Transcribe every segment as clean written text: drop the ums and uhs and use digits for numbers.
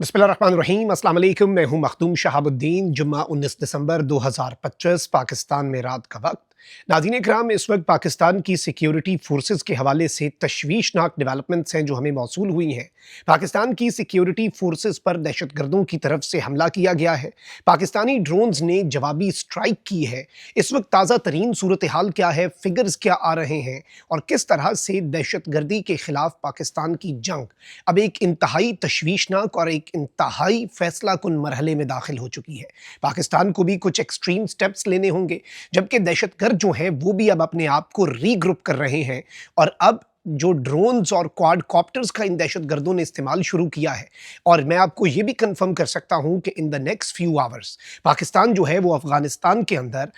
बिस्मिल्लाहिर्रहमानिर्रहीम, अस्सलाम वालेकुम। मैं हूं मखदूम शहाबुद्दीन। जुम्मा 19 दिसंबर 2025, पाकिस्तान में रात का वक्त। नाज़रीन इकराम, इस वक्त पाकिस्तान की सिक्योरिटी फोर्सेस के हवाले से तशवीशनाक डेवलपमेंट्स हैं जो हमें मौसूल हुई हैं। पाकिस्तान की सिक्योरिटी फोर्सेस पर दहशतगर्दों की तरफ से हमला किया गया है। पाकिस्तानी ड्रोन्स ने जवाबी स्ट्राइक की है। इस वक्त ताज़ा तरीन सूरत हाल क्या है, फिगर्स क्या आ रहे हैं और किस तरह से दहशतगर्दी के खिलाफ पाकिस्तान की जंग अब एक इंतहाई तशवीशनाक और एक इंतहाई फैसला कुन मरहले में दाखिल हो चुकी है। पाकिस्तान को भी कुछ एक्सट्रीम स्टेप्स लेने होंगे, जबकि दहशतगर्द जो हैं वो भी अब अपने आप को रीग्रुप कर रहे हैं और अब जो ड्रोन्स और क्वाड कॉप्टर्स का इन दहशतगर्दों ने इस्तेमाल शुरू किया है। और मैं आपको ये भी कंफर्म कर सकता हूं कि in the next few hours Pakistan जो है वो अफगानिस्तान के अंदर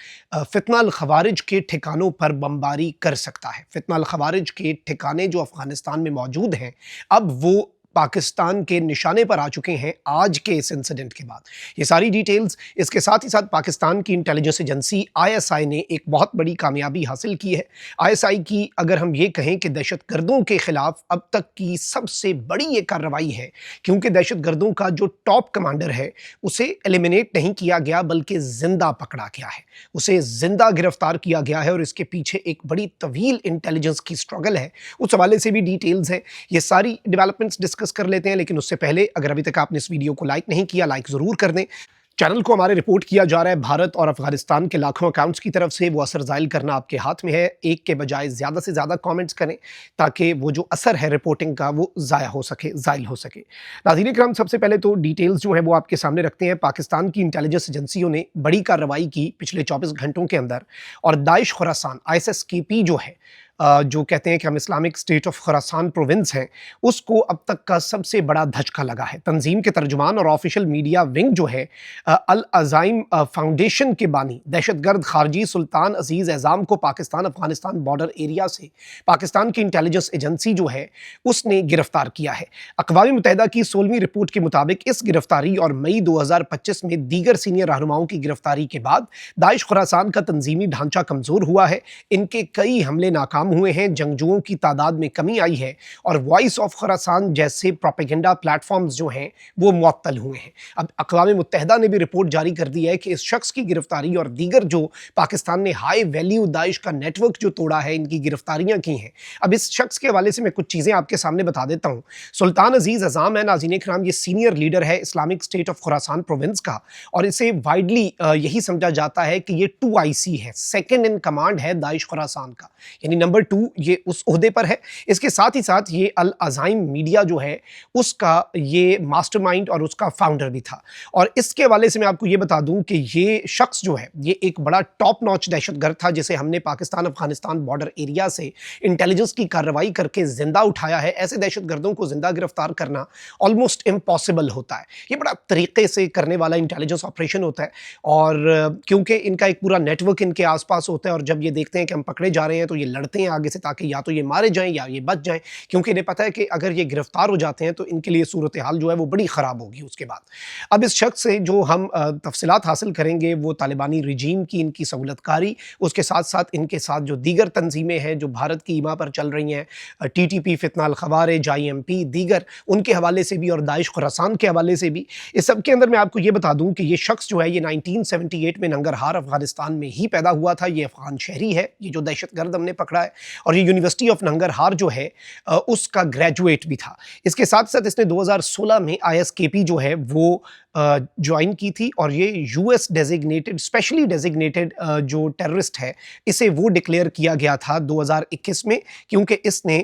फितना अल खवारिज के ठिकानों पर बमबारी कर सकता है। फितना अल खवारिज के ठिकाने जो अफगानिस्तान में मौजूद हैं, अब वो पाकिस्तान के निशाने पर आ चुके हैं आज के इस इंसिडेंट के बाद। ये सारी डिटेल्स, इसके साथ ही साथ पाकिस्तान की इंटेलिजेंस एजेंसी आईएसआई ने एक बहुत बड़ी कामयाबी हासिल की है। आईएसआई की अगर हम ये कहें कि दहशतगर्दों के खिलाफ अब तक की सबसे बड़ी ये कार्रवाई है, क्योंकि दहशतगर्दों का जो टॉप कमांडर है उसे एलिमिनेट नहीं किया गया बल्कि जिंदा पकड़ा गया है, उसे जिंदा गिरफ्तार किया गया है और इसके पीछे एक बड़ी तवील इंटेलिजेंस की स्ट्रगल है। उस हवाले से भी डिटेल्स हैं। ये सारी डेवलपमेंट्स डिस्कस कर लेते हैं, लेकिन उससे पहले अगर अभी तक आपने इस वीडियो को लाइक नहीं किया, लाइक जरूर कर दें। चैनल को हमारे रिपोर्ट किया जा रहा है भारत और अफगानिस्तान के लाखों अकाउंट्स की तरफ से। वो असर ज़ाइल करना आपके हाथ में है। एक के बजाय ज़्यादा से ज़्यादा कमेंट्स करें ताकि वो जो असर है रिपोर्टिंग का वो ज़ाया हो सके, ज़ाइल हो सके। नाज़रीन इकराम, सबसे पहले तो डिटेल्स जो है वो आपके सामने रखते हैं। पाकिस्तान की इंटेलिजेंस एजेंसियों ने बड़ी कार्रवाई की पिछले 24 घंटों के अंदर और दाइश खुरासान ISSKP जो है, जो कहते हैं कि हम Islamic state of Khorasan province हैं, उसको अब तक का सबसे बड़ा धचका लगा है। तंजीम के तर्जुमान और ऑफिशियल मीडिया विंग जो है अल अज़ाइम फाउंडेशन के बानी दहशतगर्द खारजी सुल्तान अजीज़ एज़ाम को पाकिस्तान अफगानिस्तान बॉर्डर एरिया से पाकिस्तान की इंटेलिजेंस एजेंसी जो है उसने गिरफ्तार किया है। अक़वाम मुत्तहिदा की 16वीं रिपोर्ट के मुताबिक इस गिरफ्तारी और मई 2025 में दीगर सीनियर रहनुमाओं की गिरफ्तारी के बाद दाइश खुरासान का तंजीमी ढांचा कमज़ोर हुआ है। इनके कई हमले नाकाम हुए हैं, जंगजुओं की तादाद में कमी आई है और वॉइस ऑफ खुरासान जैसे प्रोपेगेंडा प्लेटफॉर्म्स जो हैं वो मुअत्तल हुए हैं। अब अक़वाम मुत्तहिदा ने भी रिपोर्ट जारी कर दी है कि इस शख्स की गिरफ्तारी और दीगर जो पाकिस्तान ने हाई वैल्यू दाइश का नेटवर्क जो तोड़ा है, इनकी गिरफ्तारियां की हैं। अब इस शख्स के हवाले से मैं कुछ चीज़ें आपके सामने बता देता हूँ। सुल्तान अजीज़ एज़ाम है, नाज़रीन इकराम, ये सीनियर लीडर है Islamic state of Khorasan province का और इसे वाइडली यही समझा जाता है कि ये 2IC है, सेकेंड इन कमांड है दाइश खुरासान का, यानी नंबर 2 ये उस ओहदे पर है। इसके साथ ही साथ ये अल अज़ाइम मीडिया जो है उसका ये मास्टरमाइंड और उसका फाउंडर भी था। और इसके हवाले से मैं आपको ये बता दूं कि ये शख्स जो है ये एक बड़ा टॉप नॉच दहशतगर्द था जिसे हमने पाकिस्तान अफगानिस्तान बॉर्डर एरिया से इंटेलिजेंस की कार्रवाई करके जिंदा उठाया है। ऐसे दहशतगर्दों को जिंदा गिरफ्तार करना ऑलमोस्ट इम्पॉसिबल होता है। ये बड़ा तरीके से करने वाला इंटेलिजेंस ऑपरेशन होता है और क्योंकि इनका एक पूरा नेटवर्क इनके आसपास होता है और जब ये देखते हैं कि हम पकड़े जा रहे हैं तो ये लड़ते हैं आगे से ताकि या तो ये मारे जाएं या ये बच जाएं, क्योंकि इन्हें पता है कि अगर ये गिरफ्तार हो जाते हैं तो इनके लिए सूरत हाल जो है वो बड़ी ख़राब होगी उसके बाद। अब इस शख्स से जो हम तफसीलात हासिल करेंगे वो तालिबानी रजीम की इनकी सहूलतकारी, उसके साथ साथ इनके साथ जो दीगर तंजीमें हैं जो भारत की ईमा पर चल रही हैं, TTP, फितना अल खवारिज, IMP, दीगर, उनके हवाले से भी और दाइश खुरासान के हवाले से भी। इस सब के अंदर मैं आपको ये बता दूं कि ये शख्स जो है ये 1978 में नंगरहार अफगानिस्तान में ही पैदा हुआ था। ये अफगान शहरी है, ये जो दहशतगर्द हमने पकड़ा है, और ये यूनिवर्सिटी ऑफ नंगरहार जो है उसका ग्रेजुएट भी था। इसके साथ साथ इसने 2016 में ISKP जो है वो ज्वाइन की थी और ये US डेजिग्नेटेड, स्पेशली डेजिग्नेटेड जो टेररिस्ट है इसे वो डिक्लेयर किया गया था 2021 में, क्योंकि इसने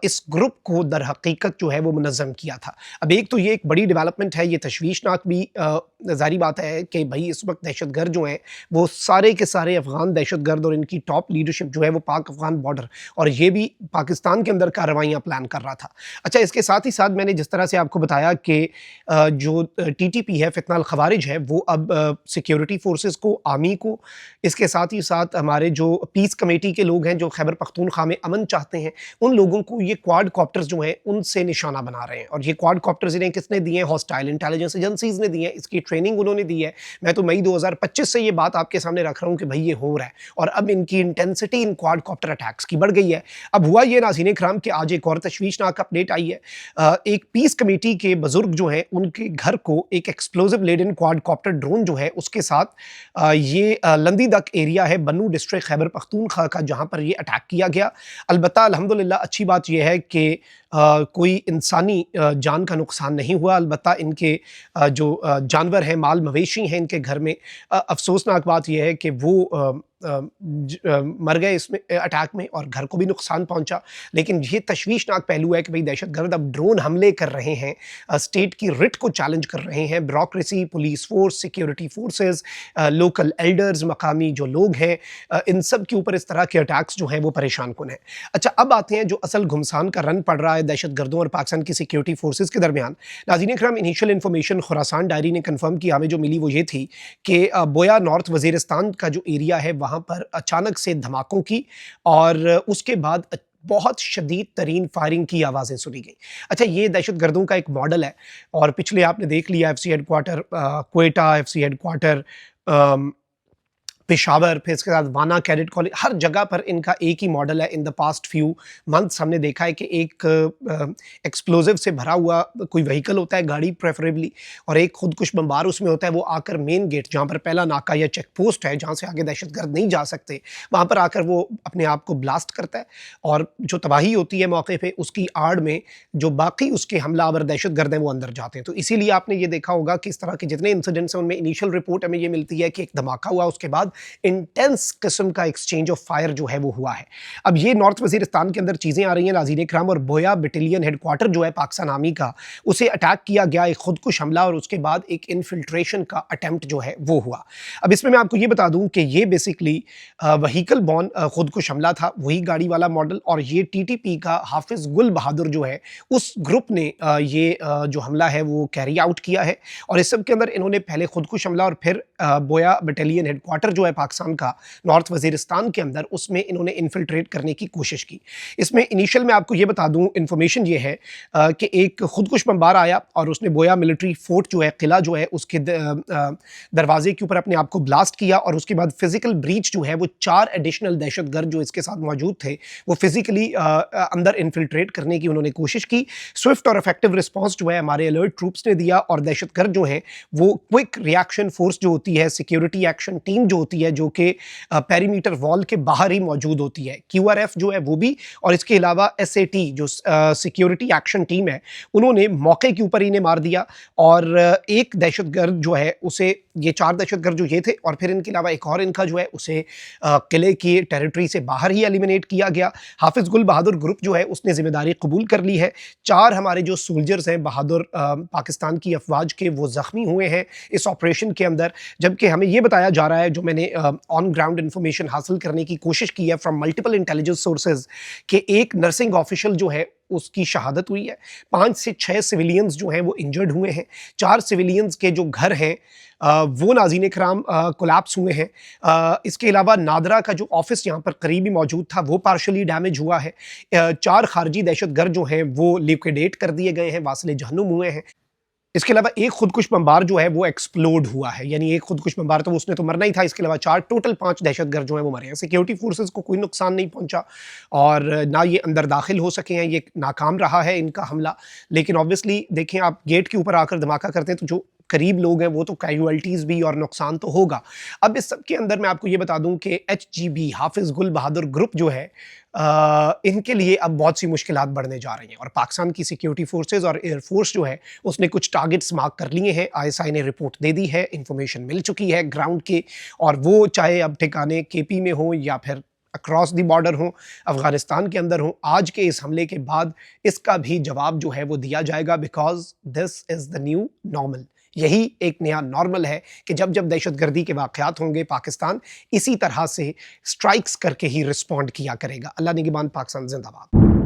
इस ग्रुप को दर हकीकत जो है वो मुनज़्ज़म किया था। अब एक तो ये एक बड़ी डेवलपमेंट है, ये तशवीशनाक भी ज़ाहिर बात है कि भाई इस वक्त दहशतगर्द जो हैं वो सारे के सारे अफगान दहशतगर्द और इनकी टॉप लीडरशिप जो है वो पाक अफगान बॉर्डर और ये भी पाकिस्तान के अंदर कार्रवाइयाँ प्लान कर रहा था। अच्छा, इसके साथ ही साथ मैंने जिस तरह से आपको बताया कि जो TTP पी है, फितना अल-खवारिज है, वो अब सिक्योरिटी फोर्सेस को, आर्मी को, इसके साथ ही साथ हमारे जो पीस कमेटी के लोग हैं जो खैबर पख्तूनख्वा में अमन चाहते हैं, उन लोगों को ये क्वाड कॉप्टर्स जो हैं उनसे निशाना बना रहे हैं। और ये क्वाड कॉप्टर्स इन्हें किसने दिए हैं? हॉस्टाइल इंटेलिजेंस एजेंसीज ने दिए हैं, इसकी ट्रेनिंग उन्होंने दी है। मैं तो मई 2025 से ये बात आपके सामने रख रहा हूँ कि भाई ये हो रहा है, और अब इनकी intensity in quad copter attacks की बढ़ गई है। अब हुआ ये नाज़रीन इकराम कि आज एक और तशवीशनाक अपडेट आई है। एक पीस कमेटी के बुजुर्ग जो हैं उनके घर को एक explosive laden quadcopter drone जो है उसके साथ ये लंदी दक एरिया है बन्नू डिस्ट्रिक्ट खैबर पख्तूनख्वा का, जहाँ पर ये अटैक किया गया। अलबत्ता अल्हम्दुलिल्लाह अच्छी बात यह है कि कोई इंसानी जान का नुकसान नहीं हुआ। अलबत्ता इनके जो जानवर हैं, माल मवेशी हैं इनके घर में, अफसोसनाक बात यह है कि वो मर गए इसमें अटैक में और घर को भी नुकसान पहुंचा। लेकिन ये तशवीशनाक पहलू है कि भाई दहशतगर्द अब ड्रोन हमले कर रहे हैं, स्टेट की रिट को चैलेंज कर रहे हैं। Bureaucracy, police force, security forces, local elders, मकामी जो लोग हैं, इन सब के ऊपर इस तरह के अटैक्स जो हैं वो परेशान कुन है। अच्छा, अब आते हैं जो असल घुमसान का रन पड़ रहा है दहशतगर्दों और पाकिस्तान की सिक्योरिटी फोर्सेस के दरमियान। नाज़रीन इकराम, इनिशियल इन्फॉर्मेशन खुरासान डायरी ने कंफर्म किया, हमें जो मिली वो ये थी कि बोया नॉर्थ वजीरिस्तान का जो एरिया है वहाँ पर अचानक से धमाकों की और उसके बाद बहुत शदीद तरीन फायरिंग की आवाज़ें सुनी गई। अच्छा, ये दहशतगर्दों का एक मॉडल है और पिछले आपने देख लिया FC headquarter Quetta, FC headquarter Peshawar, फिर इसके साथ वाना कैडेट कॉलेज, हर जगह पर इनका एक ही मॉडल है। In the past few months हमने देखा है कि एक एक्सप्लोजिव से भरा हुआ कोई व्हीकल होता है, गाड़ी प्रेफरेबली, और एक खुदकुश बम्बार उसमें होता है। वो आकर मेन गेट जहाँ पर पहला नाका या चेक पोस्ट है जहाँ से आगे दहशतगर्द नहीं जा सकते, वहाँ पर आकर वो अपने आप को ब्लास्ट करता है और जो तबाही होती है मौके पर, उसकी आड़ में जो बाकी उसके हमलावर दहशतगर्द हैं वो अंदर जाते हैं। तो इसीलिए आपने ये देखा होगा कि इस तरह के जितने इंसिडेंट्स हैं उनमें इनिशियल रिपोर्ट हमें ये मिलती है कि एक धमाका हुआ, उसके बाद इंटेंस किस्म का एक्सचेंज ऑफ फायर जो है वो हुआ है। अब ये नॉर्थ वजीरिस्तान के अंदर चीज़ें आ रही हैं नाज़रीन इकराम, और बोया बटालियन हेडक्वार्टर जो है पाकिस्तान आर्मी का, उसे अटैक किया गया, एक खुदकुश हमला, और उसके बाद एक इन्फिल्ट्रेशन का अटेम्प्ट जो है वो हुआ। अब इसमें मैं आपको ये बता दूं कि ये बेसिकली व्हीकल बॉर्न खुदकुश हमला था, वही गाड़ी वाला मॉडल, और ये टीटीपी का हाफिज गुल बहादुर जो है उस ग्रुप ने ये जो हमला है वो कैरी आउट किया है। और इस सब के अंदर इन्होंने पहले खुदकुश हमला और फिर बोया बटालियन हेडक्वार्टर जो है पाकिस्तान का नॉर्थ वजीरिस्तान के अंदर, उसमें इन्होंने इन्फिल्ट्रेट करने की कोशिश की। इसमें इनिशियल में आपको ये बता दूं इन्फॉर्मेशन ये है कि एक खुदकुश बमबार आया और उसने बोया मिलिट्री फोर्ट जो है, किला जो है, उसके दरवाजे के ऊपर अपने आप को ब्लास्ट किया, और उसके बाद फिजिकल ब्रीच जो है वो 4 एडिशनल दहशतगर्द जो इसके साथ मौजूद थे वो फिजिकली अंदर इन्फिल्ट्रेट करने की उन्होंने कोशिश की। स्विफ्ट और इफेक्टिव रिस्पॉन्स जो है हमारे अलर्ट ट्रूप्स ने दिया, और दहशतगर्द जो है वो क्विक रिएक्शन फोर्स जो होती है, सिक्योरिटी एक्शन टीम जो होती है, जो कि पेरीमीटर वॉल के बाहर ही मौजूद होती है, QRF जो है वो भी, और इसके अलावा SAT जो सिक्योरिटी एक्शन टीम है, उन्होंने मौके के ऊपर ही ने मार दिया। और एक दहशतगर्द जो है उसे, ये 4 दहशतगर्द जो ये थे, और फिर इनके अलावा एक और इनका जो है उसे किले की टेरिटरी से बाहर ही एलिमिनेट किया गया। हाफिज गुल बहादुर ग्रुप जो है उसने जिम्मेदारी कबूल कर ली है। 4 हमारे जो सोल्जर्स हैं बहादुर पाकिस्तान की अफवाज के, वो जख्मी हुए हैं इस ऑपरेशन के अंदर, जबकि हमें ये बताया जा रहा है, जो मैंने ऑन ग्राउंड इन्फॉर्मेशन हासिल करने की कोशिश की है फ्रॉम मल्टीपल इंटेलिजेंस सोर्सेज, कि एक नर्सिंग ऑफिशियल जो है उसकी शहादत हुई है, 5 से 6 सिविलियंस जो हैं वो इंजर्ड हुए हैं, 4 सिविलियंस के जो घर हैं वो नाज़रीन इकराम कोलैप्स हुए हैं। इसके अलावा नादरा का जो ऑफिस यहाँ पर करीबी मौजूद था वो पार्शली डैमेज हुआ है। 4 खारजी दहशतगर्द जो हैं वो लिक्विडेट कर दिए गए हैं, वासिले जहन्नुम हुए हैं। इसके अलावा एक खुदकुश बमबार जो है वो एक्सप्लोड हुआ है, यानी एक खुदकुश बमबार तो उसने तो मरना ही था, इसके अलावा 4 टोटल 5 दहशतगर्द जो हैं वो मरे हैं। सिक्योरिटी फोर्सेस को कोई नुकसान नहीं पहुंचा और ना ये अंदर दाखिल हो सके हैं, ये नाकाम रहा है इनका हमला। लेकिन ऑब्वियसली देखें, आप गेट के ऊपर आकर धमाका करते हैं तो जो करीब लोग हैं वो तो कैजुअल्टीज़ भी और नुकसान तो होगा। अब इस सब के अंदर मैं आपको ये बता दूं कि HGB हाफिज गुल बहादुर ग्रुप जो है इनके लिए अब बहुत सी मुश्किलात बढ़ने जा रही हैं, और पाकिस्तान की सिक्योरिटी फोर्सेस और एयरफोर्स जो है उसने कुछ टारगेट्स मार्क कर लिए हैं। ISI ने रिपोर्ट दे दी है, इंफॉर्मेशन मिल चुकी है ग्राउंड के, और वो चाहे अब ठिकाने KP में हो या फिर अक्रॉस द बॉर्डर हो, अफगानिस्तान के अंदर हो, आज के इस हमले के बाद इसका भी जवाब जो है वो दिया जाएगा, because this is the new normal. यही एक नया नॉर्मल है कि जब जब दहशतगर्दी के वाक़यात होंगे, पाकिस्तान इसी तरह से स्ट्राइक्स करके ही रिस्पॉन्ड किया करेगा। अल्लाह निगहबान, पाकिस्तान जिंदाबाद।